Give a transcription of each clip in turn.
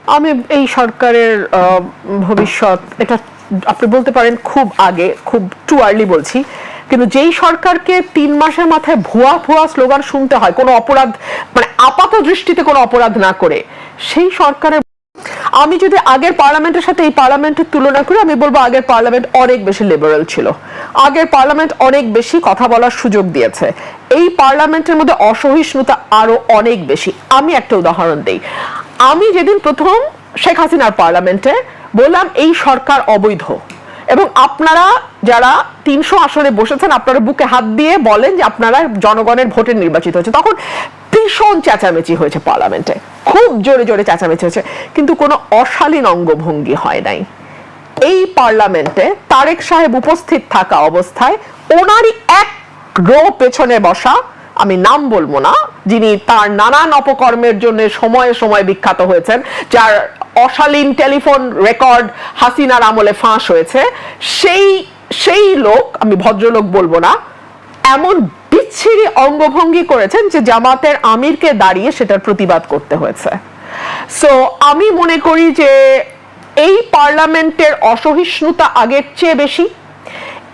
আমি এই সরকারের ভবিষ্যৎ এটা আপনি বলতে পারেন খুব আগে, খুব টু আর্লি বলছি, কিন্তু যেই সরকারকে 3 মাসের মাথায় ভুয়া ভুয়া স্লোগান শুনতে হয় কোনো অপরাধ মানে আপাত দৃষ্টিতে কোনো অপরাধ না করে, সেই সরকারের আমি যদি আগের পার্লামেন্টের সাথে এই পার্লামেন্টের তুলনা করি, আমি বলবো আগের পার্লামেন্ট অনেক বেশি লিবারেল ছিল, আগের পার্লামেন্ট অনেক বেশি কথা বলার সুযোগ দিয়েছে। এই পার্লামেন্টের মধ্যে অসহিষ্ণুতা আরো অনেক বেশি। আমি একটা উদাহরণ দেই, আমি যেদিন প্রথম শেখ হাসিনার পার্লামেন্টে বললাম এই সরকার অবৈধ, এবং আপনারা যারা 300 আসনে বসেছেন আপনারা বুকে হাত দিয়ে বলেন যে আপনারা জনগণের ভোটে নির্বাচিত হয়েছে, তখন ভীষণ চেঁচামেচি হয়েছে পার্লামেন্টে, খুব জোরে জোরে চেঁচামেচি হয়েছে, কিন্তু কোনো অশালীন অঙ্গভঙ্গি হয় নাই। এই পার্লামেন্টে তারেক সাহেব উপস্থিত থাকা অবস্থায় ওনারই এক রো পেছনে বসা, আমি নাম বলবো না, যিনি তার নানান অপকর্মের জন্য সময়ে সময়ে বিখ্যাত হয়েছেন, যার অশালীন টেলিফোন রেকর্ড হাসিনার আমলে ফাঁস হয়েছে, সেই লোক, আমি ভদ্রলোক বলবো না, এমন বিচ্ছিরি অঙ্গভঙ্গি করেছেন যে জামাতের আমিরকে দাঁড়িয়ে সেটার প্রতিবাদ করতে হয়েছে। সো আমি মনে করি যে এই পার্লামেন্টের অসহিষ্ণুতা আগের চেয়ে বেশি।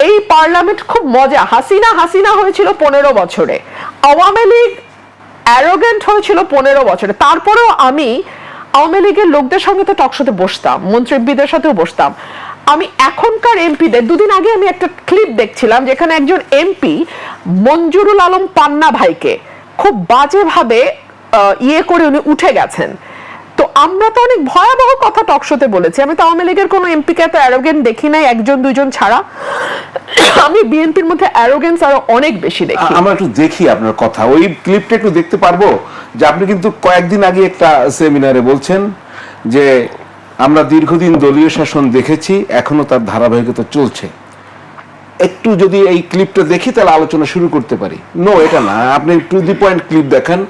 এই পার্লামেন্ট খুব মজা, হাসিনা হয়েছিল 15 বছরে, আওয়ামী লীগ অ্যারোগেন্ট হয়েছিল 15 বছরে, তারপরেও আমি আওয়ামী লীগের লোকদের সঙ্গে তো টকশোতে বসতাম, মন্ত্রীবিদের সাথেও বসতাম। আমি এখনকার এমপিদের, দুদিন আগে আমি একটা ক্লিপ দেখছিলাম যেখানে একজন এমপি মঞ্জুরুল আলম পান্না ভাইকে খুব বাজেভাবে করে উনি উঠে গেছেন। তো আমরা তো অনেক ভয়াবহ কথা টকশোতে বলেছি, আমি তো আওয়ামী লীগের কোনো এমপিকে এত অ্যারোগেন্ট দেখি নাই, 1-2 ছাড়া। আমি বিএনপির মধ্যে অ্যারোগেন্স আরো অনেক বেশি দেখি। আমরা একটু দেখি আপনার কথা, ওই ক্লিপটা একটু দেখতে পারবো? যে আপনি কিন্তু কয়েকদিন আগে একটা সেমিনারে বলছেন যে আমরা দীর্ঘদিন দলীয় শাসন দেখেছি, এখনো তার ধারাবাহিকতা চলছে। একটু যদি এই ক্লিপটা দেখি তাহলে আলোচনা শুরু করতে পারি। নো, এটা না, আপনি টু দি পয়েন্ট ক্লিপ দেখান।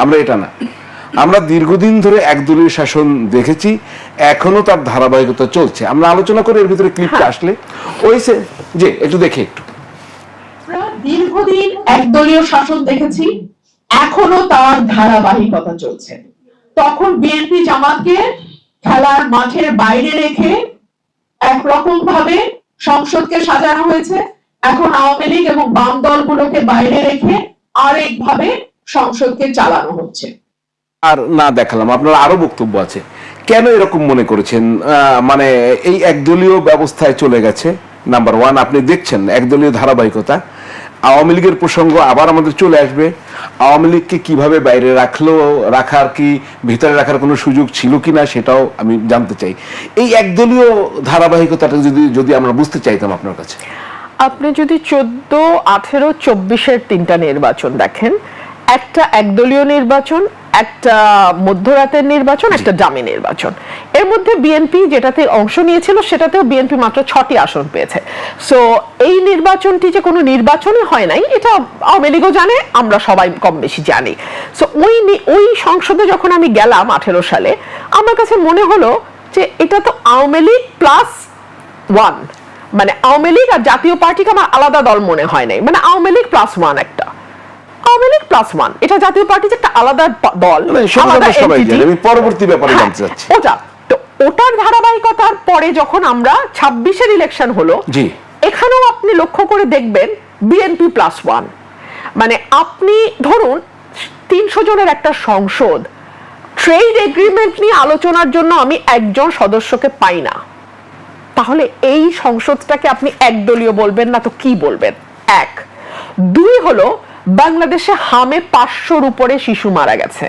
আমরা এটা না, আমরা দীর্ঘদিন ধরে একদলীয় শাসন দেখেছি, এখনো তার ধারাবাহিকতা চলছে। আমরা আলোচনা করে এর ভিতরে ক্লিপটা আসলে ওইসে যে একটু দেখে একটু। দীর্ঘদিন একদলীয় শাসন দেখেছি, এখনো তার ধারাবাহিকতা চলছে। তখন বিএনপি জামাতকে খেলার মাঠের বাইরে রেখে একরকম ভাবে সংসদকে সাজানো হয়েছে, এখন আওয়ামী লীগ এবং বাম দলগুলোকে বাইরে রেখে আরেক ভাবে সংসদকে চালানো হচ্ছে। আর না দেখালাম, আপনার আরো বক্তব্য আছে। কেন এরকম মনে করেছেন? মানে এই একদলীয় ব্যবস্থায় চলে গেছে। নাম্বার 1, আপনি দেখছেন একদলীয় ধারাবাহিকতা। আওয়ামী লীগের প্রসঙ্গ আবার আমাদের চলে আসবে। আওয়ামী লীগকে কিভাবে বাইরে রাখার কি ভিতরে রাখার কোনো সুযোগ ছিল কিনা সেটাও আমি জানতে চাই। এই একদলীয় ধারাবাহিকতাটা যদি আমরা বুঝতে চাইতাম আপনার কাছে। আপনি যদি 14, 18, 24-এর 3টা নির্বাচন দেখেন, একটা একদলীয় নির্বাচন, একটা মধ্যরাতের নির্বাচন, একটা ডামি নির্বাচন। এর মধ্যে বিএনপি যেটাতে অংশ নিয়েছিল সেটাতেও বিএনপি মাত্র 6টি আসন পেয়েছে। সো এই নির্বাচনটি যে কোনো নির্বাচনই হয় নাই, এটা আওয়ামী লীগও জানে, আমরা সবাই কম বেশি জানি। সো ওই সংসদে যখন আমি গেলাম 18 সালে, আমার কাছে মনে হলো যে এটা তো আওয়ামী লীগ +1, মানে আওয়ামী লীগ আর জাতীয় পার্টিকে আমার আলাদা দল মনে হয় নাই, মানে আওয়ামী লীগ +1, একটা আওয়ামী লীগ +1, এটা জাতীয় পার্টি যে একটা আলাদা দল, আমি পরবর্তী ব্যাপারে জানতে চাচ্ছি। ওটার ধারাবাহিকতার পরে যখন আমরা 26-এর ইলেকশন হলো, এখানেও আপনি লক্ষ্য করে দেখবেন বিএনপি +1। মানে আপনি ধরুন 300 জনের একটা সংসদ, ট্রেড এগ্রিমেন্ট নিয়ে আলোচনার জন্য আমি একজন সদস্যকে পাই না, তাহলে এই সংসদটাকে আপনি একদলীয় বলবেন না তো কি বলবেন? 1। 2 হলো বাংলাদেশে হামে 500-র উপরে শিশু মারা গেছে।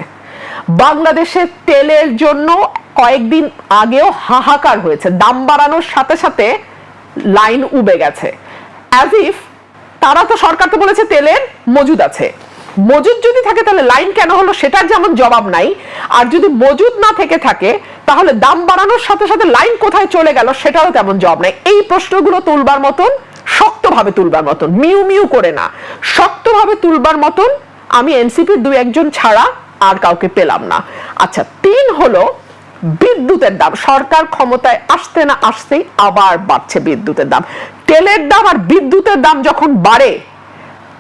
বাংলাদেশে তেলের জন্য কয়েকদিন আগেও হাহাকার হয়েছে, দাম বাড়ানোর সাথে সাথে লাইন উবে গেছে। অ্যাজ ইফ তারা তো, সরকার তো বলেছে তেলের মজুদ আছে, মজুদ যদি থাকে তাহলে লাইন কেন হলো সেটার যেমন জবাব নাই, আর যদি মজুদ না থেকে থাকে তাহলে দাম বাড়ানোর সাথে সাথে লাইন কোথায় চলে গেল সেটারও তেমন জবাব নাই। এই প্রশ্নগুলো তুলবার মতন, শক্তভাবে তুলবার মতন, মিউ মিউ করে না, শক্তভাবে তুলবার মতন আমি এনসিপির 2-1 ছাড়া আর কাউকে পেলাম না। আচ্ছা, 3 হলো বিদ্যুতের দাম। সরকার ক্ষমতায় আসতে না আসতেই আবার বাড়ছে বিদ্যুতের দাম। তেলের দাম আর বিদ্যুতের দাম যখন বাড়ে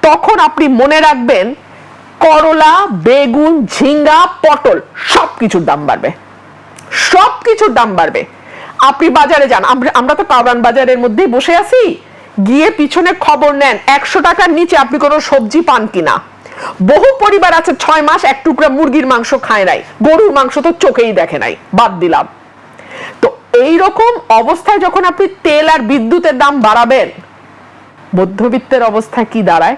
তখন আপনি মনে রাখবেন করলা, বেগুন, ঝিঙ্গা, পটল সবকিছুর দাম বাড়বে, সব সবকিছুর দাম বাড়বে। আপনি বাজারে যান, আমরা তো কারওয়ান বাজারের মধ্যেই বসে আছি, গিয়ে পিছনে খবর নেন 100 টাকার নিচে আপনি কোনো সবজি পান কিনা। বহু পরিবার আছে 6 মাস এক টুকরা মুরগির মাংস খায় নাই, গরুর মাংস তো চোখেই দেখে নাই, বাদ দিলাম। তো এইরকম অবস্থায় যখন আপনি তেল আর বিদ্যুতের দাম বাড়াবেন, মধ্যবিত্তের অবস্থা কি দাঁড়ায়?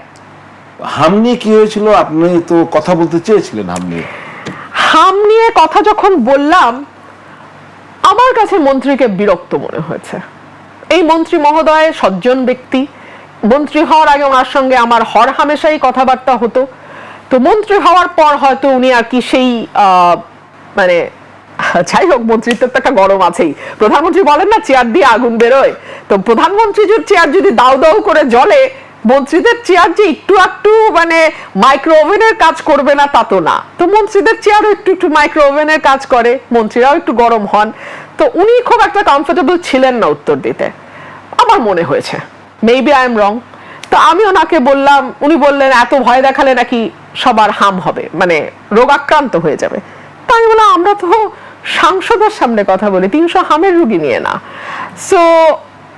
হাম নিয়ে কি হয়েছিল? আপনি তো কথা বলতে চেয়েছিলেন হাম নিয়ে কথা যখন বললাম, আমার কাছে মন্ত্রীকে বিরক্ত মনে হয়েছে। এই মন্ত্রী মহোদয় সজ্জন ব্যক্তি, মন্ত্রী হওয়ার আগে ওনার সঙ্গে আমার হর হামেশাই কথাবার্তা হতো। তো মন্ত্রী হওয়ার পর হয়তো উনি আর কি সেই মানে যাই হোক, মন্ত্রিত্বের তো একটা গরম আছেই। প্রধানমন্ত্রী বলেন না চেয়ার দিয়ে আগুন বেরোয়, তো প্রধানমন্ত্রীর চেয়ার যদি দাউ দাউ করে জ্বলে, মন্ত্রীদের চেয়ার যে একটু একটু মানে মাইক্রো ওভেনের কাজ করবে না তা তো না। তো মন্ত্রীদের চেয়ারও একটু একটু মাইক্রো ওভেনের কাজ করে, মন্ত্রীরাও একটু গরম হন। তো উনি খুব একটা কমফোর্টেবল ছিলেন না উত্তর দিতে, আমার মনে হয়েছে। মেবি আই এম রং। তো আমি ওনাকে বললাম, উনি বললেন এত ভয় দেখালে নাকি সবার হাম হবে, মানে রোগাক্রান্ত হয়ে যাবে। তাই আমি বললাম আমরা তো সাংসদের সামনে কথা বলি, 300 হামের রুগী নিয়ে না। সো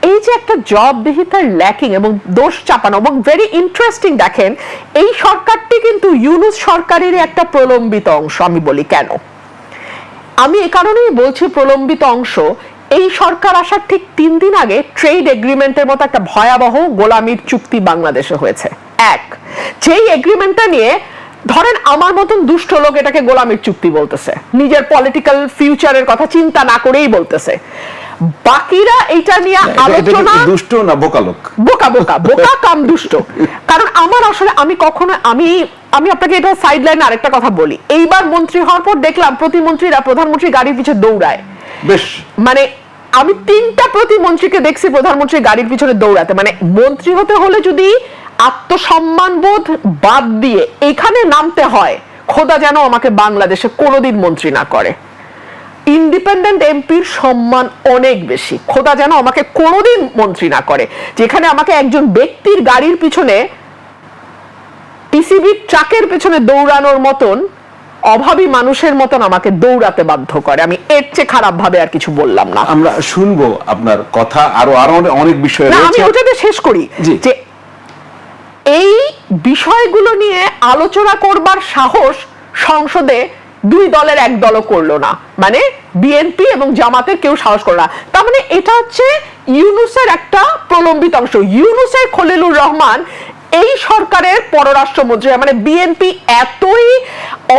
এই যে একটা জবাবদিহিতার ল্যাকিং এবং দোষ চাপানো, এবং ভেরি ইন্টারেস্টিং, দেখেন এই সরকারটি কিন্তু ইউনূস সরকারের একটা প্রলম্বিত অংশ। আমি বলি কেন, আমি এ কারণেই বলছি প্রলম্বিত অংশ। এই সরকার আসার ঠিক 3 দিন আগে ট্রেড এগ্রিমেন্টের মতো একটা ভয়াবহ গোলামির চুক্তি বাংলাদেশে হয়েছে। যেই এগ্রিমেন্টটা নিয়ে ধরেন আমার মতন দুষ্ট লোক এটাকে গোলামির চুক্তি বলতেছে, নিজের পলিটিক্যাল ফিউচারের কথা চিন্তা না করেই বলতেছে। বাকিরা এটা নিয়ে আলোচনা, দুষ্ট না বোকা লোক, বোকা বোকা বোকা কাম দুষ্ট। কারণ আমার আসলে আমি কখনো আমি আপনাকে এটা সাইডলাইনে আরেকটা কথা বলি, এইবার মন্ত্রী হওয়ার পর দেখলাম প্রতিমন্ত্রীরা প্রধানমন্ত্রী গাড়ির পিছনে দৌড়ায়। বেশ, মানে আমি 3টা প্রতিমন্ত্রীকে দেখছি প্রধানমন্ত্রী গাড়ির পিছনে দৌড়াতে। মানে মন্ত্রী হতে হলে যদি আত্মসম্মানবোধ বাদ দিয়ে এখানে নামতে হয়, খোদা যেন আমাকে বাংলাদেশে কোনোদিন মন্ত্রী না করে। ইন্ডিপেন্ডেন্ট এমপির সম্মান অনেক বেশি, খোদা যেন আমাকে কোনোদিন মন্ত্রী না করে, যেখানে আমাকে একজন ব্যক্তির গাড়ির পিছনে, টিসিবি ট্রাকের পিছনে দৌড়ানোর মতন, অভাবী মানুষের মতন আমাকে দৌড়াতে বাধ্য করে। আমি এর চেয়ে খারাপ ভাবে আর কিছু বললাম না। আমরা শুনবো আপনার কথা, আরো অনেক বিষয় রয়েছে। আমি ওটাতে শেষ করি যে এই বিষয়গুলো নিয়ে আলোচনা করবার সাহস সংসদে 2 দলের এক দলও করলো না, মানে বিএনপি এবং জামাতের কেউ সাহস করলো না। তার মানে এটা হচ্ছে ইউনূসের একটা প্রলম্বিত অংশ। ইউনূসের খলিলুর রহমান এই সরকারের পররাষ্ট্রমন্ত্রী, মানে বিএনপি এতই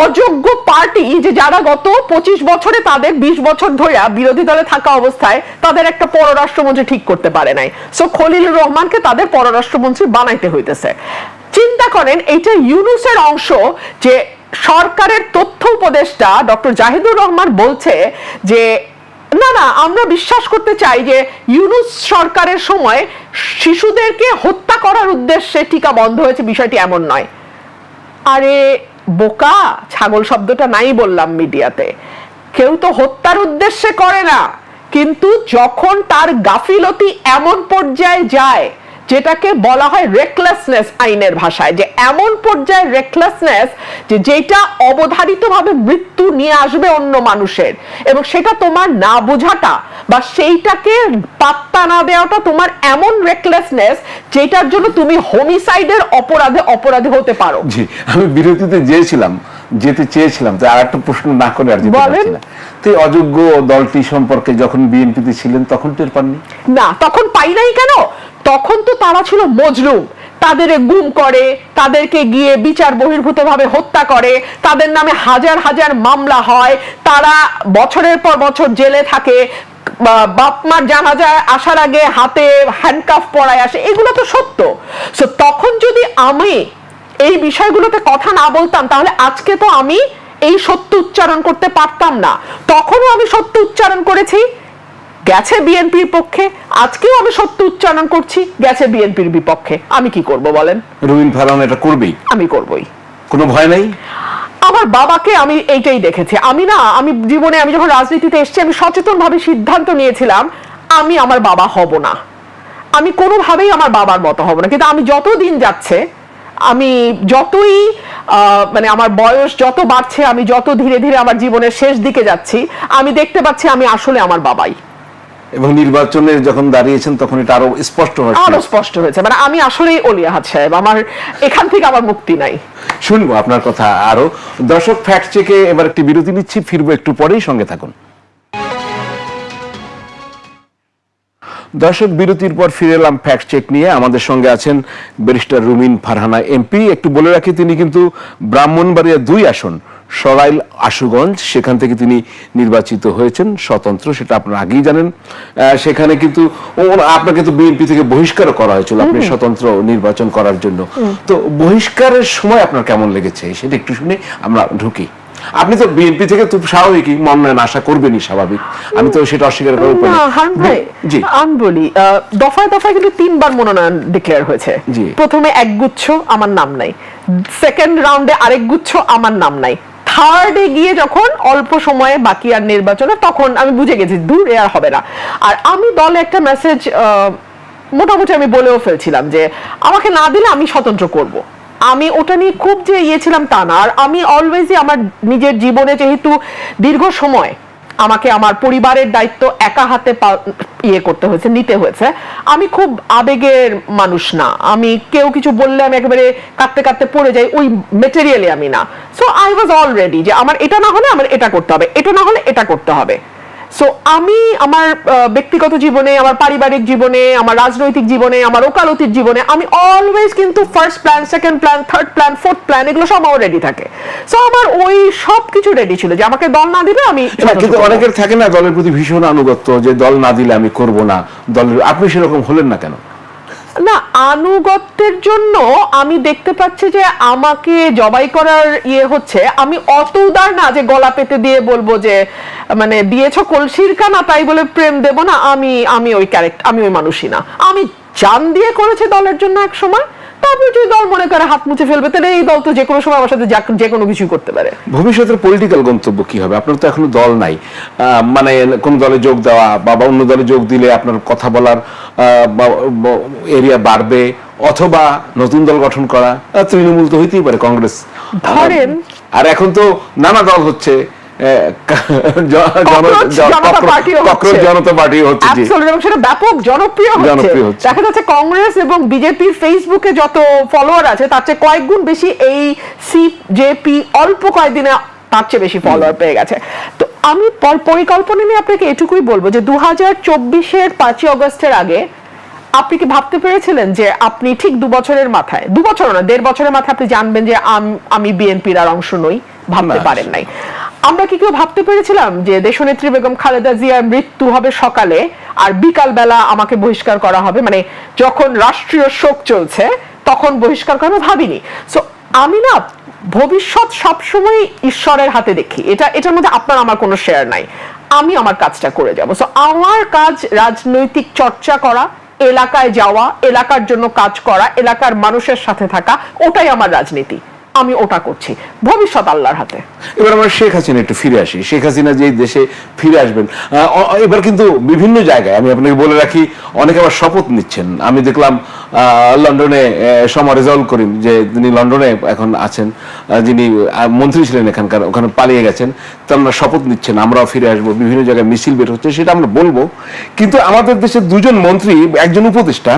অযোগ্য পার্টি যে যারা গত 25 বছরে তাদের 20 বছর ধরে বিরোধী দলে থাকা অবস্থায় তাদের একটা পররাষ্ট্রমন্ত্রী ঠিক করতে পারে নাই। সো খলিলুর রহমানকে তাদের পররাষ্ট্রমন্ত্রী বানাইতে হইতেছে। চিন্তা করেন এইটা ইউনূসের অংশ, যে সরকারের তথ্য উপদেষ্টা ডক্টর জাহিদুর রহমান বলছে যে না না আমরা বিশ্বাস করতে চাই যে ইউনূস সরকারের সময় শিশুদেরকে হত্যা করার উদ্দেশ্যে টিকা বন্ধ হয়েছে, বিষয়টি এমন নয়। আরে বোকা, ছাগল শব্দটা নাই বললাম মিডিয়াতে, কেউ তো হত্যার উদ্দেশ্যে করে না, কিন্তু যখন তার গাফিলতি এমন পর্যায়ে যায় যেটাকে বলা হয় রেকলেসনেস আইনের ভাষায়, যে এমন পর্যায়ে রেকলেসনেস যে যেটা অবধারিতভাবে মৃত্যু নিয়ে আসবে অন্য মানুষের, এবং সেটা তোমার না বোঝাটা বা সেইটাকে পাত্তা না দেওয়াটা তোমার এমন রেকলেসনেস যেটার জন্য তুমি হোমিসাইডের অপরাধী হতে পারো। জি, আমি বিরতিতে যেতে চেয়েছিলাম, তো আর একটা প্রশ্ন না করে আর যেতে পারছি না। তো অযোগ্য দলটি সম্পর্কে যখন বিএনপিতে ছিলেন তখন টের পাননি? না, তখন পাই নাই। কেন? তখন তো তারা ছিল মজলুম, তাদের গুম করে, তাদেরকে গিয়ে বিচার বহির্ভূত ভাবে হত্যা করে, তাদের নামে হাজার হাজার মামলা হয়, তারা বছরের পর বছর জেলে থাকে, বাপ মার জানাজায় আসার আগে হাতে হ্যান্ডকাফ পরায় আসে, এগুলো তো সত্য। সো তখন যদি আমি এই বিষয়গুলোতে কথা না বলতাম, তাহলে আজকে তো আমি এই সত্য উচ্চারণ করতে পারতাম না। তখনও আমি সত্য উচ্চারণ করেছি, গেছে বিএনপির পক্ষে, আজকেও আমি সত্য উচ্চারণ করছি, গেছে বিএনপির বিপক্ষে। আমি কি করব বলেন? রুবিন ফারহান এটা করবেই, আমি করবই, কোনো ভয় নাই। আমার বাবাকে আমি এইটাই দেখেছি। আমি জীবনে আমি যখন রাজনীতিতে এসেছি, আমি সচেতন ভাবে সিদ্ধান্ত নিয়েছিলাম আমি আমার বাবা হব না, আমি কোনোভাবেই আমার বাবার মতো হব না। কিন্তু আমি যত দিন যাচ্ছে আমি যতই মানে আমার বয়স যত বাড়ছে, আমি যত ধীরে ধীরে আমার জীবনের শেষ দিকে যাচ্ছি, আমি দেখতে পাচ্ছি আমি আসলে আমার বাবাই। এবং নির্বাচনে যখন দাঁড়িয়েছেন তখন এটা আরো স্পষ্ট হয়েছে। আরো স্পষ্ট হয়েছে, মানে আমি আসলেই অলি আহাদ সাহেব, আমার এখান থেকে আমার মুক্তি নাই। শুনবো আপনার কথা আরো। দর্শক, ফ্যাক্ট চেকে এবার একটি বিরতি নিচ্ছি, ফিরবো একটু পরেই, সঙ্গে থাকুন। দর্শক, বিরতির পর ফিরে এলাম ফ্যাক্ট চেক নিয়ে। আমাদের সঙ্গে আছেন ব্যারিস্টার রুমিন ফারহানা এমপি। একটু বলে রাখি, তিনি কিন্তু ব্রাহ্মণবাড়িয়া 2 আসন সরাইল আশুগঞ্জ, সেখান থেকে তিনি নির্বাচিত হয়েছেন স্বতন্ত্র, সেটা আপনারা আগেই জানেন। সেখানে কিন্তু আপনাকে তো বিএনপি থেকে বহিষ্কারও করা হয়েছিল আপনি স্বতন্ত্র নির্বাচন করার জন্য। তো বহিষ্কারের সময় আপনার কেমন লেগেছে সেটা একটু শুনে আমরা ঢুকি। আপনি তো বিএনপি থেকে তো স্বাভাবিকই মনোনয়ন আশা করবেনই, স্বাভাবিক, আমি তো সেটা অস্বীকার করার উপায় নেই। জি, আমি বলি, দফায় দফায় কিন্তু 3 বার মনোনয়ন ডিক্লেয়ার হয়েছে। প্রথমে একগুচ্ছ, আমার নাম নাই। সেকেন্ড রাউন্ডে আরেক গুচ্ছ, আমার নাম নাই। থার্ডে গিয়ে যখন অল্প সময়ে বাকি আর নির্বাচনে, তখন আমি বুঝে গেছি দূর এ আর হবে না। আর আমি দলে একটা মেসেজ মোটামুটি আমি বলেও ফেলছিলাম যে আমাকে না দিলে আমি স্বতন্ত্র করব। আমি ওটা নিয়ে খুব যে ছিলাম তা না। আর আমি অলওয়েজই আমার নিজের জীবনে যেহেতু দীর্ঘ সময় আমাকে আমার পরিবারের দায়িত্ব একা হাতে করতে হয়েছে, নিতে হয়েছে, আমি খুব আবেগের মানুষ না। আমি কেউ কিছু বললে আমি একেবারে কাঁদতে কাঁদতে পড়ে যাই, ওই মেটেরিয়ালি আমি না। সো আই ওয়াজ অলরেডি যে আমার এটা না হলে আমার এটা করতে হবে, এটা না হলে এটা করতে হবে। সো আমি আমার ব্যক্তিগত জীবনে, আমার পারিবারিক জীবনে, আমার রাজনৈতিক জীবনে, আমার ওকালতির জীবনে আমি অলওয়েজ কিন্তু first plan, second plan, third plan, fourth plan, এগুলো সব আমার রেডি থাকে। সো আমার ওই সব কিছু রেডি ছিল যে আমাকে দল না দিলে আমি। কিন্তু অনেকের থাকে না দলের প্রতি ভীষণ আনুগত্য, যে দল না দিলে আমি করব না দলের। আপনি সেরকম হলেন না কেন? না, আনুগত্যের জন্য আমি দেখতে পাচ্ছি যে আমাকে জবাই করার হচ্ছে। আমি অত উদার না যে গলা পেতে দিয়ে বলবো যে মানে দিয়েছো কলসির কানা তাই বলে প্রেম দেব না। আমি ওই ক্যারেক্টার, আমি ওই মানুষই না। আমি জান দিয়ে করেছি দলের জন্য এক সময়, তারপরে যদি দল মনে করে হাত মুছে ফেলবে, তাহলে এই দল তো যে কোনো সময় আমার সাথে যে কোনো কিছু করতে পারে। ভবিষ্যতের পলিটিক্যাল গন্তব্য কি হবে? আপনার তো এখনো দল নাই, মানে কোন দলে যোগ দেওয়া বা অন্য দলে যোগ দিলে আপনার কথা বলার এরিয়া বাড়বে, অথবা নতুন দল গঠন করা, তৃণমূল তো হইতেই পারে, কংগ্রেস ধরেন। আর এখন তো নানা দল হচ্ছে, জনতা পার্টি হচ্ছে, সেটা ব্যাপক জনপ্রিয় হচ্ছে। দেখা যাচ্ছে কংগ্রেস এবং বিজেপির ফেসবুকে যত ফলোয়ার আছে তার চেয়ে কয়েক গুণ বেশি এই সিজেপি অল্প কয়েকদিনে তার চেয়ে বেশি ফলোয়ার পেয়ে গেছে। তো আমি পরিকল্পনা নিয়ে আপনাকে এটুকুই বলবো যে 2024-এর 5ই অগস্টের আগে আপনি কি ভাবতে পেরেছিলেন যে আপনি ঠিক 2 বছরের মাথায়, 2 বছর না 1.5 বছরের মাথায় আপনি জানবেন যে আমি বিএনপির আর অংশ নই? ভাবতে পারেন নাই। আমরা কি কেউ ভাবতে পেরেছিলাম যে দেশনেত্রী বেগম খালেদা জিয়ার মৃত্যু হবে সকালে আর বিকাল বেলা আমাকে বহিষ্কার করা হবে? মানে যখন রাষ্ট্রীয় শোক চলছে তখন বহিষ্কার করা ভাবিনি। সো আমি না ভবিষ্যৎ সবসময় ঈশ্বরের হাতে দেখি। এটার মধ্যে আপনার আমার কোনো শেয়ার নাই। আমি আমার কাজটা করে যাব। সো আমার কাজ রাজনৈতিক চর্চা করা, এলাকায় যাওয়া, এলাকার জন্য কাজ করা, এলাকার মানুষের সাথে থাকা, ওটাই আমার রাজনীতি। আমি ওটা করছি। ভবিষ্যৎ আল্লাহর হাতে। এবার আমরা শেখ হাসিনা একটু ফিরে আসি। শেখ হাসিনা যে দেশে ফিরে আসবেন, এবার কিন্তু বিভিন্ন জায়গায়, আমি আপনাকে বলে রাখি, অনেকে আবার শপথ নিচ্ছেন। আমি দেখলাম লন্ডনে সমর রেজাউল করিম, যে তিনি লন্ডনে এখন আছেন, যিনি মন্ত্রী ছিলেন এখানকার, ওখানে পালিয়ে গেছেন, তারা শপথ নিচ্ছেন আমরাও ফিরে আসবো। বিভিন্ন জায়গায় মিছিল বের হচ্ছে, সেটা আমরা বলবো। কিন্তু আমাদের দেশের 2 জন মন্ত্রী, একজন উপদেষ্টা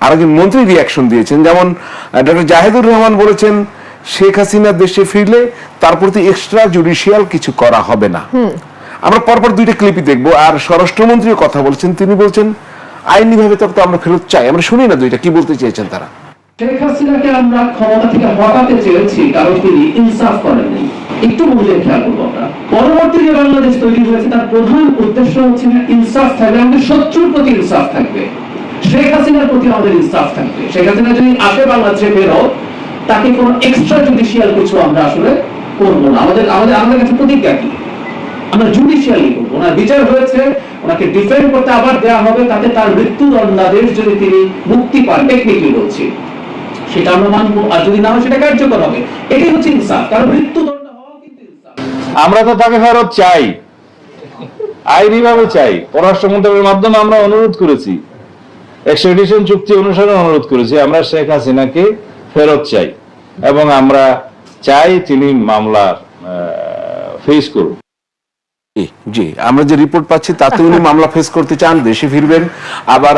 আর একজন মন্ত্রী রিয়াকশন দিয়েছেন। যেমন ডক্টর জাহিদুর রহমান বলেছেন শেখ হাসিনা দেশে ফিরলে তার প্রতি এক্সট্রা জুডিশিয়াল কিছু করা হবে না। আমরা পরপর 2টা ক্লিপই দেখবো। আর স্বরাষ্ট্রমন্ত্রীও কথা বলছেন, তিনি বলছেন আইনিভাবে তো আমরা ফেরত চাই। আমরা শুনি না 2টা কি বলতে চেয়েছেন তারা। শেখ হাসিনাকে আমরা ক্ষমতা থেকে হটাতে চেয়েছি কারণ তিনি ইনসাফ করেননি। একটু মূল্যের খেয়াল করবো আমরা, পরবর্তী যে বাংলাদেশ তৈরি হয়েছে তার প্রধান উদ্দেশ্য হচ্ছে ইনসাফ থাকবে, আমাদের শত্রুর প্রতি ইনসাফ থাকবে, শেখ হাসিনার প্রতি আমাদের ইনসাফ থাকবে। শেখ হাসিনা যদি আসে বাংলাদেশে বেরো, তাকে কোনো এক্সট্রা জুডিশিয়াল কিছু আমরা আসলে করবো না। আমাদের কাছে প্রতিজ্ঞা কি, আমরা জুডিশিয়ালি করবো। ওনার বিচার হয়েছে, ওনাকে ডিফেন্ড করতে আবার দেওয়া হবে, তাতে তার মৃত্যুদণ্ডাদেশ যদি তিনি মুক্তি পান, টেকনিক্যালি বলছি, সেটা আমরা মানবো। আর যদি না হয় সেটা কার্যকর হবে। এটাই হচ্ছে ইনসাফ, কারণ মৃত্যুদণ্ড হওয়া কিন্তু ইনসাফ। আমরা তো তাকে ফেরত চাই, আইনিভাবে চাই। পররাষ্ট্র মন্ত্রণালয়ের মাধ্যমে আমরা অনুরোধ করেছি, এক্সট্রাডিশন চুক্তি অনুসারে অনুরোধ করেছি, আমরা শেখ হাসিনাকে ফেরত চাই এবং আমরা চাই তিনি মামলা ফেস করুন। জি, আমরা যে রিপোর্ট পাচ্ছি তাতে উনি মামলা ফেস করতে চান, দেশে ফিরবেন। আবার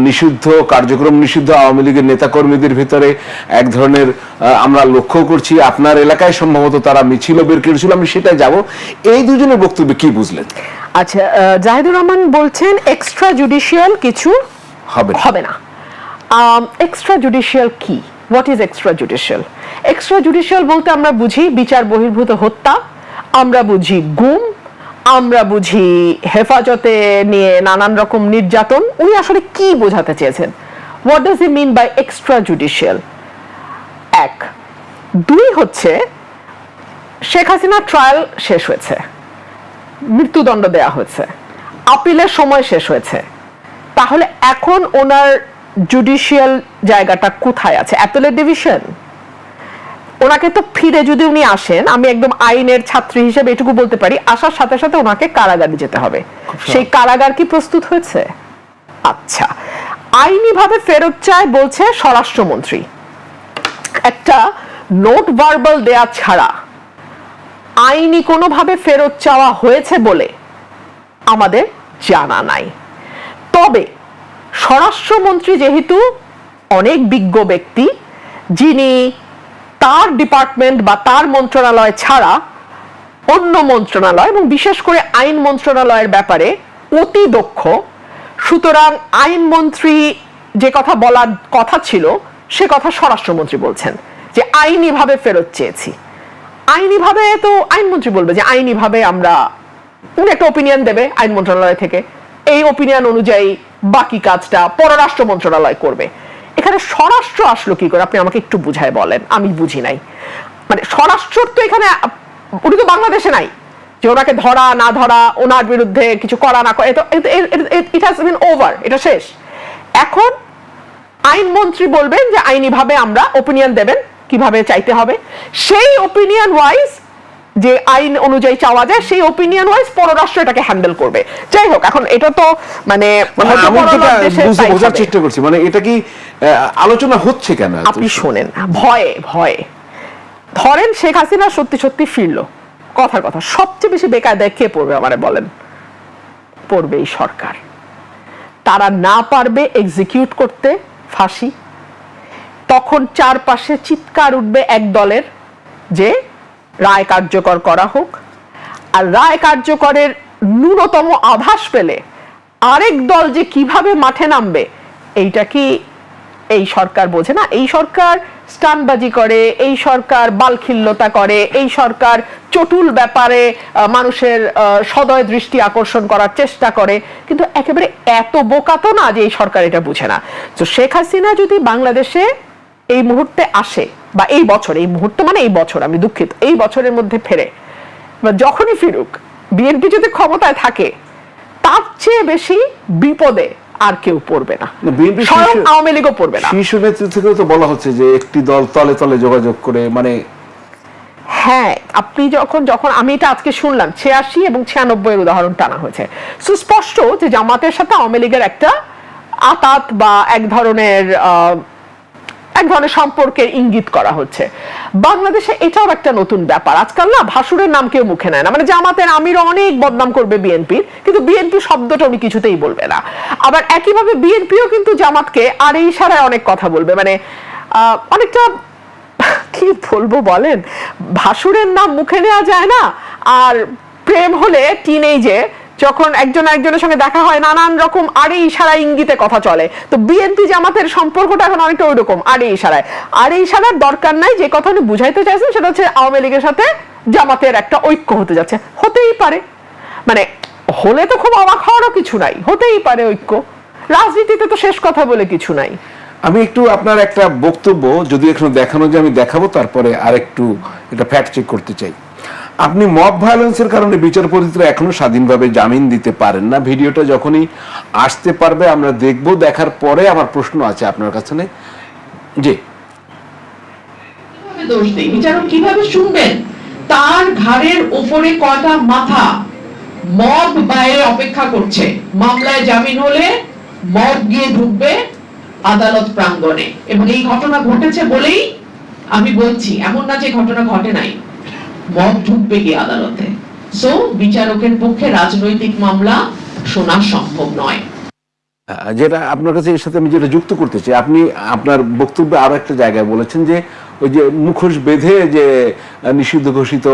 নিষিদ্ধ কার্যক্রম নিষিদ্ধ আওয়ামী লীগের নেতাকর্মীদের ভিতরে এক ধরনের আমরা লক্ষ্য করছি, আপনার এলাকায় সম্ভবত তারা মিছিল বের করেছিল, আমি সেটাই যাব। এই দুজনের বক্তব্যে কি বুঝলেন? আচ্ছা, জাহিদুর রহমান বলছেন এক্সট্রা জুডিশিয়াল কিছু হবে না। এক্সট্রা জুডিশিয়াল কি? What is extra judicial? Extra judicial বলতে আমরা বুঝি বিচার বহির্ভূত হত্যা, আমরা বুঝি গুম, আমরা বুঝি হেফাজতে নিয়ে নানান রকম নির্যাতন। উনি আসলে কি বোঝাতে চেয়েছেন? What does he mean by extra judicial? এক। দুই হচ্ছে শেখ হাসিনা ট্রায়াল শেষ হয়েছে, মৃত্যুদণ্ড দেয়া হয়েছে, আপিলের সময় শেষ হয়েছে, তাহলে এখন ওনার জুডিশিয়াল জায়গাটা কোথায় আছে? Appellate division? ওনাকে তো ফিরে যদি উনি আসেন, আমি একদম আইনের ছাত্রী হিসেবে এটুকু বলতে পারি, আসার সাথে সাথে ওনাকে কারাগারে যেতে হবে। সেই কারাগার কি প্রস্তুত হয়েছে? আচ্ছা, আইনি ভাবে ফেরত চায় বলছে স্বরাষ্ট্রমন্ত্রী। একটা নোট ভার্বাল দেয়া ছাড়া আইনি কোনোভাবে ফেরত চাওয়া হয়েছে বলে আমাদের জানা নাই। তবে স্বরাষ্ট্রমন্ত্রী যেহেতু অনেক বিজ্ঞ ব্যক্তি, যিনি তার ডিপার্টমেন্ট বা তার মন্ত্রণালয় ছাড়া অন্য মন্ত্রণালয় এবং বিশেষ করে আইন মন্ত্রণালয়ের ব্যাপারে অতি দক্ষ, সুতরাং আইনমন্ত্রী যে কথা বলার কথা ছিল সে কথা স্বরাষ্ট্রমন্ত্রী বলছেন যে আইনিভাবে ফেরত চেয়েছি। আইনিভাবে তো আইনমন্ত্রী বলবে যে আইনিভাবে আমরা, উনি একটা ওপিনিয়ন দেবে আইন মন্ত্রণালয় থেকে, এই ওপিনিয়ন অনুযায়ী বাকি কাজটা পররাষ্ট্র মন্ত্রণালয় করবে। এখানে স্বরাষ্ট্র আসলো কি করে? আপনি আমাকে একটু বুঝায় বলেন, আমি বুঝি নাই। মানে স্বরাষ্ট্র তো এখানে, উনি তো বাংলাদেশে নাই যে ওনাকে ধরা না ধরা, ওনার বিরুদ্ধে কিছু করা না করা, ইট হ্যাজ বিন ওভার, এটা শেষ। এখন আইনমন্ত্রী বলবেন যে আইনিভাবে আমরা ওপিনিয়ন দেবেন কিভাবে চাইতে হবে, সেই ওপিনিয়ন ওয়াইজ যে আইন অনুযায়ী চাওয়া যায় সেই ওপিনিয়ন ওয়াইজ পররাষ্ট্র এটাকে হ্যান্ডেল করবে। যাই হোক, এখন এটা তো মানে বোঝার চেষ্টা করছি, মানে এটা কি আলোচনা হচ্ছে কেন? আপনি শোনেন, ভয়ে ভয়ে ধরেন শেখ হাসিনা সত্যি সত্যি ফিরলো, কথার কথা, সবচেয়ে বেশি বেকায়দায় কে পড়বে আমারে বলেন? পড়বে এই সরকার। তারা না পারবে এক্সিকিউট করতে ফাঁসি, তখন চারপাশে চিৎকার উঠবে এক দলের যে রায় কার্যকর করা হোক, আর রায় কার্যকরের ন্যূনতম আভাস পেলে আরেক দল যে কিভাবে মাঠে নামবে, এইটা কি এই সরকার বোঝে না? এই সরকার স্টানবাজি করে, এই সরকার বালখিল্যতা করে, এই সরকার চটুল ব্যাপারে মানুষের সদয় দৃষ্টি আকর্ষণ করার চেষ্টা করে, কিন্তু একেবারে এত বোকা তো না যে এই সরকার এটা বুঝে না। তো শেখ হাসিনা যদি বাংলাদেশে এই মুহূর্তে আসে, বা এই বছর, এই মুহূর্তে মানে এই বছর, আমি দুঃখিত, এই বছরের মধ্যে ফেরে বা যখনই ফিরুক, বিএনপি যদি ক্ষমতায় থাকে, তার চেয়ে বেশি বিপদে আর কেউ পড়বে না, স্বয়ং আওয়ামী লীগও পড়বে না। শীর্ষ নেতৃত্ব থেকেও তো বলা হচ্ছে যে একটি দল তলে তলে যোগাযোগ করে, মানে হ্যাঁ, আপনি যখন আমি এটা আজকে শুনলাম 86 এবং 96 এর উদাহরণ টানা হয়েছে, সুস্পষ্ট যে জামাতের সাথে আওয়ামী লীগের একটা আতাত বা এক ধরনের সম্পর্কের ইঙ্গিত করা হচ্ছে। বাংলাদেশে এটাও একটা নতুন ব্যাপার, আজকাল না ভাসুরের নাম কেউ মুখে নেয় না। মানে জামাতের আমির অনেক বদনাম করবে বিএনপির, কিন্তু বিএনপি শব্দটা উনি কিছুতেই বলবে না। আবার একইভাবে বিএনপিও কিন্তু জামাতকে আর এই ইশারায় অনেক কথা বলবে, মানে অনেকটা কি বলবো বলেন, ভাসুরের নাম মুখে নেওয়া যায় না, আর প্রেম হলে টিনেজে যখন একজন একজনের সঙ্গে দেখা হয় নানান রকম আরে ইশারা ইঙ্গিতে কথা চলে। তো বিএনপি জামাতের সম্পর্কটা এখন অনেকটা ওই রকম, আরে ইশারায়। আরে ইশারার দরকার নাই, যে কথা উনি বুঝাইতে চাইছেন সেটা হচ্ছে আওয়ামী লীগের সাথে জামাতের একটা ঐক্য হতে যাচ্ছে। হতেই পারে, মানে হলে তো খুব অবাক হওয়ারও কিছু নাই, হতেই পারে ঐক্য। রাজনীতিতে তো শেষ কথা বলে কিছু নাই। আমি একটু আপনার একটা বক্তব্য যদি এখনো দেখানো যে আমি দেখাবো, তারপরে আর একটু এটা ফ্যাক্ট চেক করতে চাই। আপনি মব ভায়োলেন্সের কারণে বিচারপতিরা এখনো স্বাধীনভাবে জামিন দিতে পারেন না। ভিডিওটা যখনই আসতে পারবে আমরা দেখব, দেখার পরে আমার প্রশ্ন আছে আপনার কাছে। জি, কিভাবে দোষ দেই? বিচারক কিভাবে শুনবেন? তার ঘাড়ের উপরে কয়টা মাথা? মব বাইরে অপেক্ষা করছে, মামলায় জামিন হলে মব গিয়ে ঢুকবে, আদালত প্রাঙ্গণে, এবং এই ঘটনা ঘটেছে বলেই আমি বলছি, এমন না যে ঘটনা ঘটে নাই, মব ঢুকবে কি আদালতে। সো বিচারকের পক্ষে রাজনৈতিক মামলা শোনা সম্ভব নয়। যেটা আপনার কাছে এর সাথে আমি যেটা যুক্ত করতে চাই, আপনি আপনার বক্তব্যে আরো একটা জায়গায় বলেছেন যে ওই যে মুখোশ বেঁধে যে নিষিদ্ধ ঘোষিত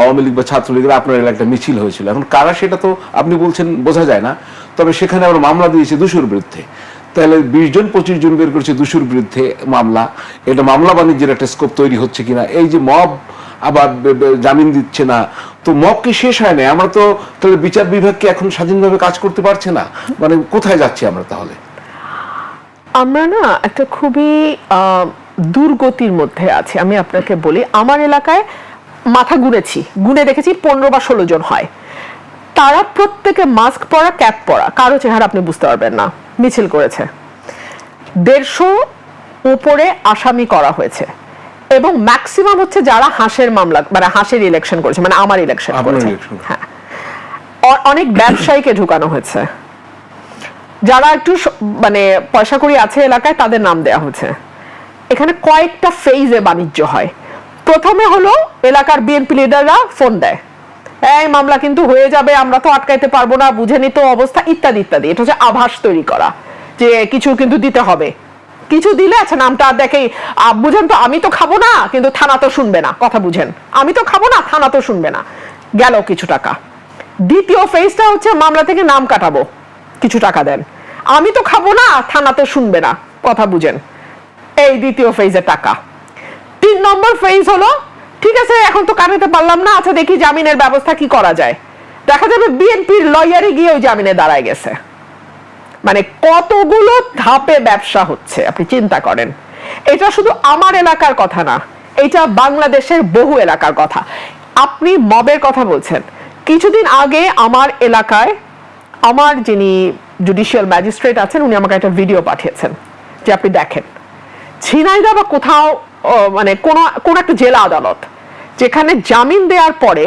আওয়ামী লীগ বা ছাত্রলীগের আপনার এলাকায় মিছিল হয়েছিল, এখন কারা সেটা তো আপনি বলছেন বোঝা যায় না, তবে সেখানে আমরা মামলা দিয়েছি দুশোর বিরুদ্ধে। তাহলে 20 জন 25 জন বের করেছে দুশোর বিরুদ্ধে মামলা, এটা মামলা বাণিজ্যের একটা স্কোপ তৈরি হচ্ছে কিনা। এই যে মব আবার জামিন দিচ্ছে না, তো মব কি শেষ হয় না? আমরা তো তাহলে বিচার বিভাগকে এখন স্বাধীনভাবে কাজ করতে পারছে না, মানে কোথায় যাচ্ছি আমরা তাহলে? আমরা না একটা খুবই দুর্গতির মধ্যে আছি। আমি আপনাকে বলি, আমার এলাকায় মাথা গুনে দেখেছি 15 বা 16 জন হয়। তারা প্রত্যেকে মাস্ক পরা, ক্যাপ পরা, কারো চেহারা আপনি বুঝতে পারবেন না, মিছিল করেছে। 150 উপরে আসামি করা হয়েছে, এবং ম্যাক্সিমাম হচ্ছে যারা হাঁসের মামলা, মানে হাঁসের ইলেকশন করেছে, মানে আমার ইলেকশন করেছে। হ্যাঁ, অনেক ব্যবসায়ীকে ঢুকানো হয়েছে, যারা একটু মানে পয়সা করি আছে এলাকায় তাদের নাম দেয়া হয়েছে। এখানে কয়েকটা ফেজে বাণিজ্য হয়। প্রথমে হলো এলাকার বিএনপি লিডাররা ফোন দেয়, এই মামলা কিন্তু হয়ে যাবে, আমরা তো আটকাইতে পারবো না, বুঝেনি তো অবস্থা, ইত্যাদি ইত্যাদি। এটা হচ্ছে আভাস তৈরি করা যে কিছু কিন্তু দিতে হবে, কিছু দিলে আচ্ছা নামটা দেখেই বুঝেন তো, আমি তো খাবো না কিন্তু থানা তো শুনবে না, কথা বুঝেন, আমি তো খাবো না থানা তো শুনবে না, গেল কিছু টাকা। দ্বিতীয় ফেজটা হচ্ছে মামলা থেকে নাম কাটাবো, কিছু টাকা দেন, আমি তো খাবো না থানাতে শুনবে না, কথা বুঝেন, এই দ্বিতীয় ফেজের টাকা। 3 নম্বর ফেজ হলো, ঠিক আছে এখন তো কাটাতে পারলাম না, আচ্ছা দেখি জামিনের ব্যবস্থা কি করা যায়। দেখা যাবে বিএনপির লয়ারে গিয়ে ওই জামিনে দাঁড়ায় গেছে। মানে কতগুলো ধাপে ব্যবসা হচ্ছে আপনি চিন্তা করেন। এটা শুধু আমার এলাকার কথা না, এটা বাংলাদেশের বহু এলাকার কথা। আপনি মবের কথা বলছেন, কিছুদিন আগে আমার এলাকায় আমার যিনি জুডিশিয়াল ম্যাজিস্ট্রেট আছেন উনি আমাকে একটা ভিডিও পাঠিয়েছেন, যে আপনি দেখেন ঝিনাইদহ বা কোথাও মানে কোন একটা জেলা আদালত, যেখানে জামিন দেওয়ার পরে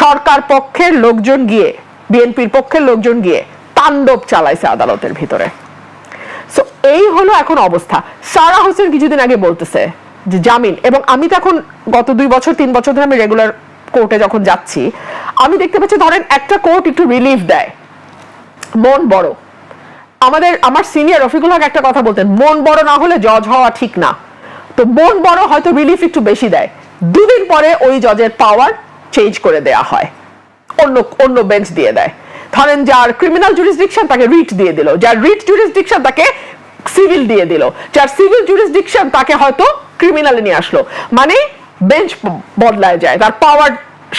সরকার পক্ষের লোকজন গিয়ে, বিএনপির পক্ষের লোকজন গিয়ে তাণ্ডব চালাইছে আদালতের ভিতরে। সো এই হলো এখন অবস্থা। সারা হোসেন কিছুদিন আগে বলতেছে যে জামিন, এবং আমি তো এখন গত 2 বছর 3 বছর ধরে আমি রেগুলার কোর্টে যখন যাচ্ছি, আমি দেখতে পাচ্ছি ধরেন একটা কোর্ট একটু রিলিফ দেয়, মন বড়। আমার সিনিয়র রফিকুল হক একটা কথা বলতেন, মন বড় না হলে জজ হওয়া ঠিক না। তো মন বড় হয়তো রিলিফ একটু বেশি দেয়, 2 দিন পরে ওই জজের পাওয়ার চেঞ্জ করে দেয়া হয়, অন্য বেঞ্চ দিয়ে দেয়। ধরেন যার ক্রিমিনাল জুরিসডিকশন তাকে রিট দিয়ে দিল, যার রিট জুরিসডিকশন তাকে সিভিল দিয়ে দিল, যার সিভিল জুরিসডিকশন তাকে হয়তো ক্রিমিনালে নিয়ে আসলো, মানে বেঞ্চ বদলায় যায়, তার পাওয়ার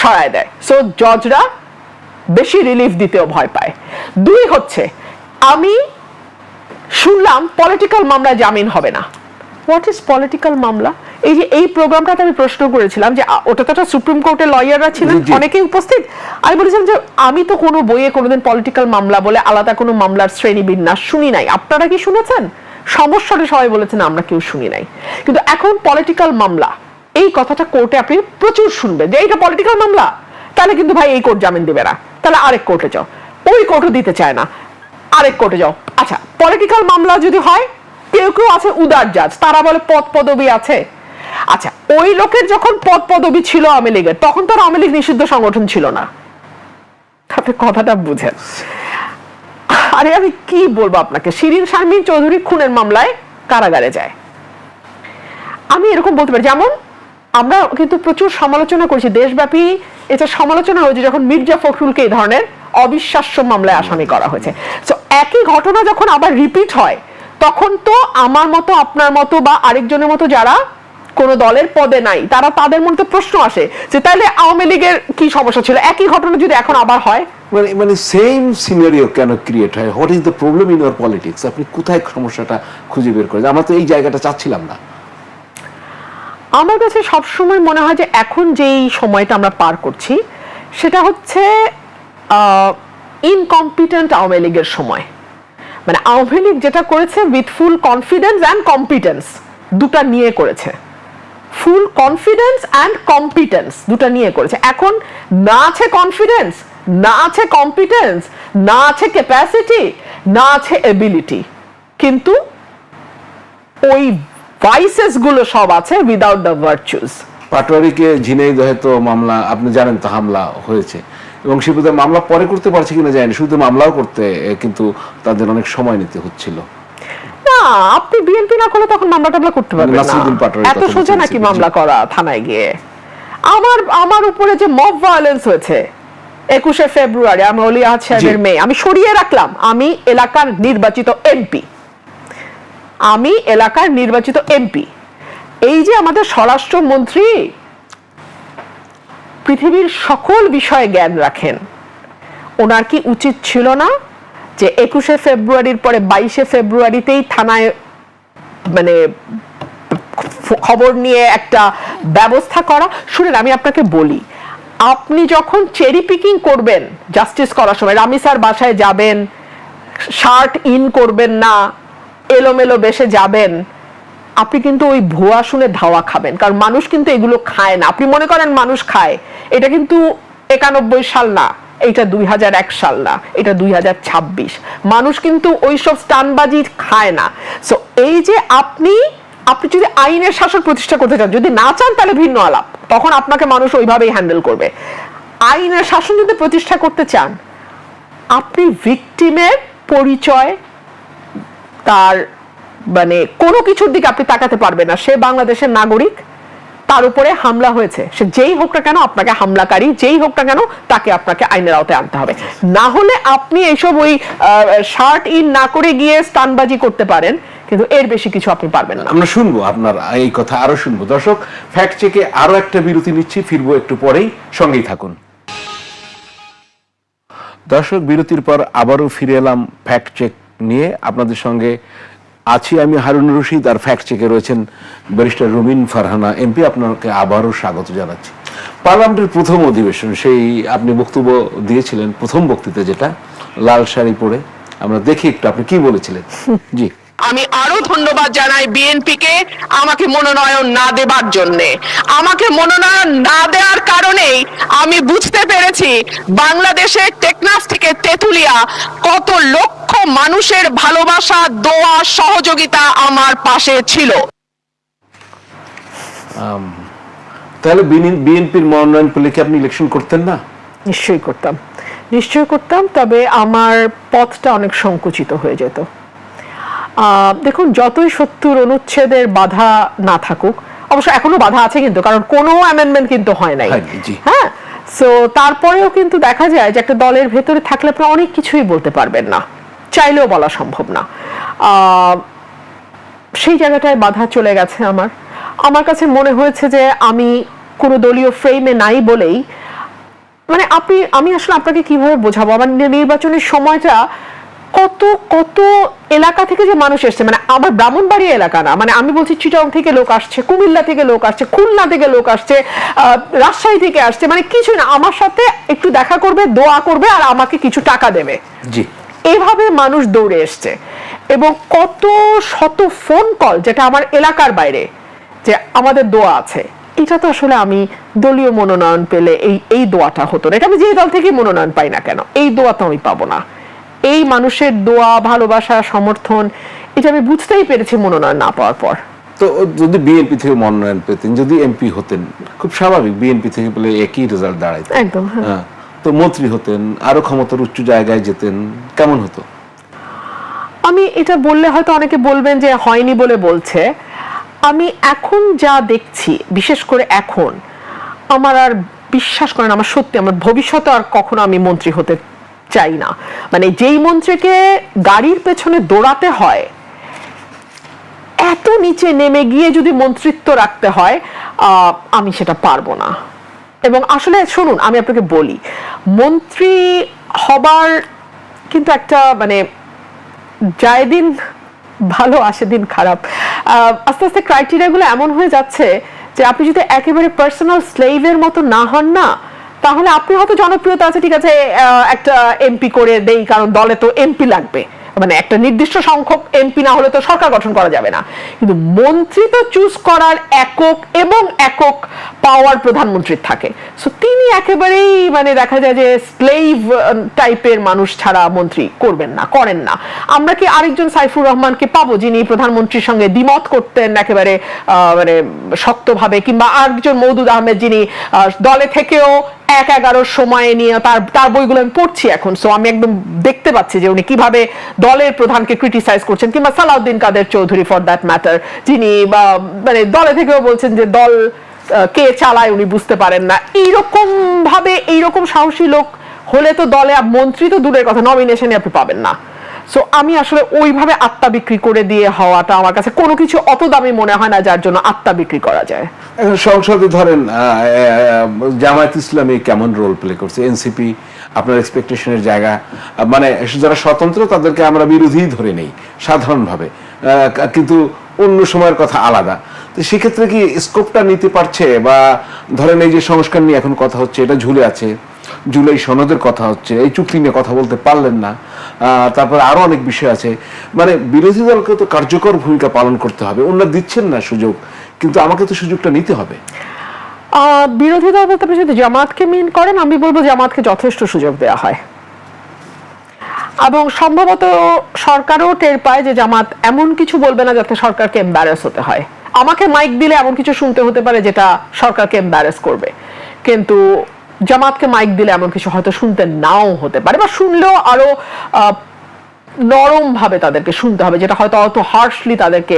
সরায় দেয়। সো জজরা বেশি রিলিফ দিতেও ভয় পায়। 2 হচ্ছে, আমি শুনলাম পলিটিক্যাল মামলায় জামিন হবে না। হোয়াট ইজ পলিটিক্যাল মামলা? এই যে এই প্রোগ্রামটাতে আমি প্রশ্ন করেছিলাম, যে ওটা তো একটা সুপ্রিম কোর্টের লয়াররা ছিলেন, অনেকেই উপস্থিত। আমি বলেছিলাম যে আমি তো কোনো বইয়ে কোনোদিন পলিটিক্যাল মামলা বলে আলাদা কোনো মামলার শ্রেণী বিন্যাস শুনি নাই, আপনারা কি শুনেছেন? সমস্যাটা সবাই বলেছেন আমরা কেউ শুনি নাই। কিন্তু এখন পলিটিক্যাল মামলা এই কথাটা কোর্টে আপনি প্রচুর শুনবেন, যে এইটা পলিটিক্যাল মামলা, তাহলে কিন্তু ভাই এই কোর্ট জামিন দিবে না, তাহলে আরেক কোর্টে যাও, ওই কোর্টও দিতে চায় না, আরেক কোর্টে যাও। আচ্ছা পলিটিক্যাল মামলা যদি হয়, কেউ কেউ আছে উদার জাজ, তারা বলে পদ পদবি আছে। আচ্ছা ওই লোকের যখন পদ পদবি ছিল আওয়ামী লীগের, তখন তো আওয়ামী লীগ নিষিদ্ধ সংগঠন ছিল না, আপনি কথাটা বুঝেন। আরে আমি কি বলবো আপনাকে, শিরিন শারমিন চৌধুরী খুনের মামলায় কারাগারে যায়। আমি এরকম বলতে পারি, যেমন আমরা কিন্তু প্রচুর সমালোচনা করছি দেশব্যাপী, এটা সমালোচনা হয়েছে যখন মির্জা ফখরুলকে এই ধরনের অবিশ্বাস্য মামলায় আসামি করা হয়েছে। তো একই ঘটনা যখন আবার রিপিট হয়, তখন তো আমার মতো আপনার মতো বা আরেকজনের মতো যারা কোন দলের পদে নাই, তারা তাদের মধ্যে প্রশ্ন আসে যে তাহলে আওয়ামী লীগের কি সমস্যা ছিল, একই ঘটনা যদি এখন আবার হয়। মানে সেম সিনারিও কেন ক্রিয়েট হয়? What is the problem in your politics? আপনি কোথায় সমস্যাটা খুঁজে বের করেন? আমরা তো এই জায়গাটা চাচ্ছিলাম না। আমার কাছে সবসময় মনে হয় যে এখন যেই সময়টা আমরা পার করছি, সেটা হচ্ছে ইনকম্পিটেন্ট আওয়ামী লীগের সময়। মানে আওয়ামী লীগ যেটা করেছে with full confidence and competence, দুটা নিয়ে করেছে। ফুল কনফিডেন্স অ্যান্ড কম্পিটেন্স দুটা নিয়ে করেছে। এখন না আছে কনফিডেন্স, না আছে কম্পিটেন্স, না আছে ক্যাপাসিটি, না আছে এবিলিটি, কিন্তু ওই ভাইসেস গুলো সব আছে উইদাউট দ্য ভার্চুস। পাটোয়ারিকে ঝিনাইদহে তো মামলা, আপনি জানেন তো, হামলা হয়েছে এবং সে বোধহয় মামলা পরে করতে পারছে কিনা জানি, শুধু মামলাও করতে কিন্তু তাদের অনেক সময় নিতে হচ্ছিল। না, আপনি বিএনপি না করলে তখন মামলা টামলা করতে পারবেন নাসিরুদ্দিন না। পাটোয়ারির এত কথা সোজা বলছি, নাকি জি। মামলা করা থানায় গিয়ে? আমার উপরে যে মব ভায়োলেন্স হয়েছে 21শে ফেব্রুয়ারি, আমি অলি আহাদ সাহেবের মেয়ে, আমি সরিয়ে রাখলাম, আমি এলাকার নির্বাচিত এমপি, আমি এলাকার নির্বাচিত এমপি। এই যে আমাদের স্বরাষ্ট্রমন্ত্রী পৃথিবীর সকল বিষয়ে জ্ঞান রাখেন, ওনার কি উচিত ছিল না যে 21শে ফেব্রুয়ারির পরে 22শে ফেব্রুয়ারিতেই থানায় মানে খবর নিয়ে একটা ব্যবস্থা করা? শুনেন, আমি আপনাকে বলি, আপনি যখন চেরি পিকিং করবেন জাস্টিস করার সময়, রামি স্যার বাসায় যাবেন, শার্ট ইন করবেন না, এলোমেলো বেশে যাবেন, আপনি কিন্তু ওই ভুয়া শুনে ধাওয়া খাবেন। কারণ মানুষ কিন্তু এগুলো খায় না। আপনি মনে করেন মানুষ খায়, এটা কিন্তু 91 সাল না, এটা 2001 সাল না, এটা 2026। মানুষ কিন্তু ওইসব স্টানবাজি খায় না। সো এই যে আপনি যদি আইনের শাসন প্রতিষ্ঠা করতে চান, যদি না চান তাহলে ভিন্ন আলাপ, তখন আপনাকে মানুষ ওইভাবেই হ্যান্ডেল করবে। আইনের শাসন যদি প্রতিষ্ঠা করতে চান, আপনি ভিকটিমের পরিচয়, তার মানে কোনো কিছুর দিকে আপনি তাকাতে পারবেন না। সে বাংলাদেশের নাগরিক, তার উপরে হামলা হয়েছে, সে যেই হোক না কেন, আপনাকে হামলাকারী যেই হোক না কেন, তাকে আপনাকে আইনের আওতায় আনতে হবে। না হলে আপনি এইসব ওই শার্ট ইন না করে গিয়ে স্টানবাজি করতে পারেন, কিন্তু এর বেশি কিছু আপনি পারবেন না। আমরা শুনবো আপনার এই কথা, আরো শুনবো। দর্শক, ফ্যাক্ট চেকে আরো একটা বিরতি নিচ্ছি, ফিরবো একটু পরেই, সঙ্গেই থাকুন। দর্শক, বিরতির পর আবারও ফিরে এলাম ফ্যাক্ট চেক নিয়ে। আপনাদের সঙ্গে আছি আমি হারুন রশিদ, আর ফ্যাক্ট চেকে রয়েছেন ব্যারিস্টার রুমিন ফারহানা এমপি। আপনাকে আবারও স্বাগত জানাচ্ছি। পার্লামেন্টের প্রথম অধিবেশন, সেই আপনি বক্তব্য দিয়েছিলেন, প্রথম বক্তৃতা যেটা, লাল শাড়ি পরে, আমরা দেখি একটু আপনি কি বলেছিলেন। জি। আমি আরো ধন্যবাদ জানাই বিএনপিকে আমাকে মনোনয়ন না দেবার জন্যে। আমাকে মনোনয়ন না দেওয়ার কারণেই আমি বুঝতে পেরেছি বাংলাদেশের টেকনাফ থেকে তেঁতুলিয়া কত লক্ষ মানুষের ভালোবাসা, দোয়া, সহযোগিতা আমার পাশে ছিল। তাহলে বিএনপির মনোনয়ন পেলে কি আপনি ইলেকশন করতেন না? নিশ্চয়ই করতাম, নিশ্চয়ই করতাম, তবে আমার পথটা অনেক সংকুচিত হয়ে যেত। দেখুন, যতই 70 অনুচ্ছেদের বাধা না থাকুক, অবশ্য এখনো বাধা আছে কিন্তু, কারণ কোনো অ্যামেন্ডমেন্ট কিন্তু হয় নাই, হ্যাঁ। সো তারপরেও কিন্তু দেখা যায় যে একটা দলের ভেতরে থাকলে আপনি অনেক কিছুই বলতে পারবেন না, চাইলেও বলা সম্ভব না। সেই জায়গাটায় বাধা চলে গেছে আমার কাছে মনে হয়েছে যে আমি কোনো দলীয় ফ্রেমে নাই বলেই, মানে আমি আসলে আপনাকে কিভাবে বোঝাবো, আমার নির্বাচনের সময়টা কত কত এলাকা থেকে যে মানুষ এসছে, মানে আমার ব্রাহ্মণবাড়িয়া এলাকা না, মানে আমি বলছি চিটাগং থেকে লোক আসছে, কুমিল্লা থেকে লোক আসছে, খুলনা থেকে লোক আসছে, রাজশাহী থেকে আসছে, মানে কিছু না, আমার সাথে একটু দেখা করবে, দোয়া করবে, আর আমাকে কিছু টাকা দেবে, জি। এভাবে মানুষ দৌড়ে এসছে। এবং কত শত ফোন কল যেটা আমার এলাকার বাইরে, যে আমাদের দোয়া আছে। এটা তো আসলে আমি দলীয় মনোনয়ন পেলে এই দোয়াটা হতো না। এটা আমি যে দল থেকে মনোনয়ন পাই না কেন, এই দোয়া তো আমি পাবো না। এই মানুষের দোয়া, ভালোবাসা, সমর্থন, এটা আমি বুঝতেই পেরেছি মনোনয়ন না পাওয়ার পর। তো যদি বিএনপি থেকে মনোনয়ন পেতেন, যদি এমপি হতেন, খুব স্বাভাবিক, বিএনপি থেকে পেলে একই রেজাল্ট দাঁড়াইতো, একদম, হ্যাঁ। তো মন্ত্রী হতেন, আরো ক্ষমতার উচ্চ জায়গায় যেতেন, কেমন হতো? আমি এটা বললে হয়তো অনেকে বলবেন যে হয়নি বলে বলছে। আমি এখন যা দেখছি, বিশেষ করে এখন, আমার আর বিশ্বাস করেন, আমার সত্যি, আমার ভবিষ্যতে আর কখনো আমি মন্ত্রী হতে চাই না। মানে যেই মন্ত্রীকে গাড়ির পেছনে দৌড়াতে হয়, এত নিচে নেমে গিয়ে যদি মন্ত্রিত্ব রাখতে হয়, আমি সেটা পারবো না। এবং আসলে শুনুন, আমি আপনাকে বলি, মন্ত্রী হবার কিন্তু একটা মানে যায় দিন ভালো, আসে দিন খারাপ। আস্তে আস্তে ক্রাইটেরিয়াগুলো এমন হয়ে যাচ্ছে যে আপনি যদি একেবারে পার্সোনাল স্লেভের মতো না হন না, তাহলে আপনি হয়তো জনপ্রিয়তা আছে, ঠিক আছে, একটা এমপি করে দেই কারণ দলে তো এমপি লাগবে, মানে একটা নির্দিষ্ট সংখ্যক এমপি না হলে তো সরকার গঠন করা যাবে না, কিন্তু মন্ত্রী তো চুজ করার একক পাওয়ার প্রধানমন্ত্রীর থাকে। সো তিনি একেবারেই মানে দেখা যায় যে স্লেভ টাইপের মানুষ ছাড়া মন্ত্রী করেন না। আমরা কি আরেকজন সাইফুর রহমানকে পাবো যিনি প্রধানমন্ত্রীর সঙ্গে দ্বিমত করতেন একেবারে মানে শক্তভাবে, কিংবা আরেকজন মওদুদ আহমেদ যিনি দলে থেকেও 1-11 সময়ে নিয়ে তার বইগুলো আমি পড়ছি এখন, সো আমি একদম দেখতে পাচ্ছি যে উনি কিভাবে দলের প্রধানকে ক্রিটিসাইজ করছেন, কিংবা সালাউদ্দিন কাদের চৌধুরী ফর দ্যাট ম্যাটার যিনি মানে দলে থেকেও বলছেন যে দল কে চালায় উনি বুঝতে পারেন না। এইরকম সাহসী লোক হলে তো দলে মন্ত্রী তো দূরের কথা, নমিনেশনে আপনি পাবেন না। সো আমি আসলে ওইভাবে আত্মা বিক্রি করে দিয়ে হওয়াটা আমার কাছে কোনো কিছু অত দামি মনে হয় না যার জন্য আত্মা বিক্রি করা যায়। সংসদে ধরেন জামায়াত ইসলামী কেমন রোল প্লে করছে, এনসিপি আপনার এক্সপেকটেশনের জায়গা, মানে যারা স্বতন্ত্র তাদেরকে আমরা বিরোধী ধরে নেই সাধারণভাবে, কিন্তু অন্য সময়ের কথা আলাদা। তো সেক্ষেত্রে কি স্কোপটা নিতে পারছে, বা ধরেন এই যে সংস্কার নিয়ে এখন কথা হচ্ছে এটা ঝুলে আছে, জুলাই সনদের কথা হচ্ছে, এই চুক্তি নিয়ে কথা বলতে পারলেন না, তারপর আরো অনেক বিষয় আছে, মানে বিরোধী দলকে তো কার্যকর ভূমিকা পালন করতে হবে। ওনারা দিচ্ছেন না সুযোগ, কিন্তু আমাকে তো সুযোগটা নিতে হবে। বিরোধী দল বলতে আপনি যদি জামাতকে মিন করেন, আমি বলবো জামাতকে যথেষ্ট সুযোগ দেওয়া হয়, এবং সম্ভবত সরকারও টের পায় যে জামাত এমন কিছু বলবে না যাতে সরকারকে এম্বারেস হতে হয়। আমাকে মাইক দিলে এমন কিছু শুনতে হতে পারে যেটা সরকারকে এম্বারেস করবে, কিন্তু জামাতকে মাইক দিলে এমন কিছু হয়তো শুনতে নাও হতে পারে, বা শুনলেও আরো নরম ভাবে তাদেরকে শুনতে হবে, যেটা হয়তো অত হার্শলি তাদেরকে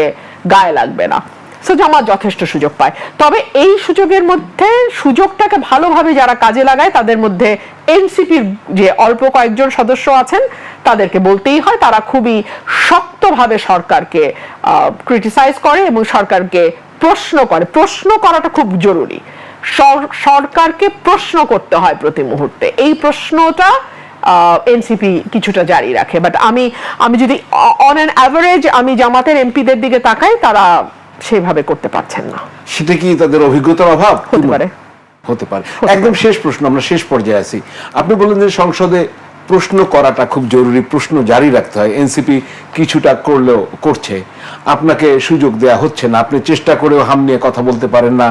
গায়ে লাগবে না। সো জামাত যথেষ্ট সুযোগ পায়, তবে এই সুযোগের মধ্যে সুযোগটাকে ভালোভাবে যারা কাজে লাগায় তাদের মধ্যে এনসিপির যে অল্প কয়েকজন সদস্য আছেন তাদেরকে বলতেই হয়, তারা খুবই শক্তভাবে সরকারকে ক্রিটিসাইজ করে এবং সরকারকে প্রশ্ন করাটা খুব জরুরি। সরকারকে প্রশ্ন করতে হয় প্রতি মুহূর্তে, এই প্রশ্নটা এনসিপি কিছুটা জারি রাখে। বাট আমি যদি অন অ্যান অ্যাভারেজ আমি জামাতের এমপিদের দিকে তাকাই, তারা সেভাবে করতে পারছেন না। সেটা কি তাদের অভিজ্ঞতার অভাব? হতে পারে। একদম শেষ প্রশ্ন, আমরা শেষ পর্যায়ে আছি। আপনি বললেন যে সংসদে প্রশ্ন করাটা খুব জরুরি, প্রশ্ন জারি রাখতে হয়, এনসিপি কিছুটা করছে, আপনাকে সুযোগ দেয়া হচ্ছে না, আপনি চেষ্টা করেও হাম নিয়ে কথা বলতে পারেন না,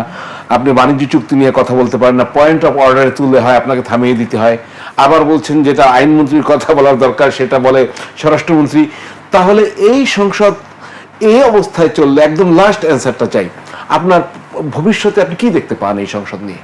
আপনি বাণিজ্য চুক্তি নিয়ে কথা বলতে পারেন না, পয়েন্ট অফ অর্ডারে তুলে হয় আপনাকে থামিয়ে দিতে হয়, আবার বলছেন যেটা আইনমন্ত্রীর কথা বলার দরকার সেটা বলে স্বরাষ্ট্রমন্ত্রী। তাহলে এই সংসদ এই অবস্থায় চললে, একদম লাস্ট অ্যান্সারটা চাই, আপনার ভবিষ্যতে আপনি কি দেখতে পান এই সংসদ নিয়ে?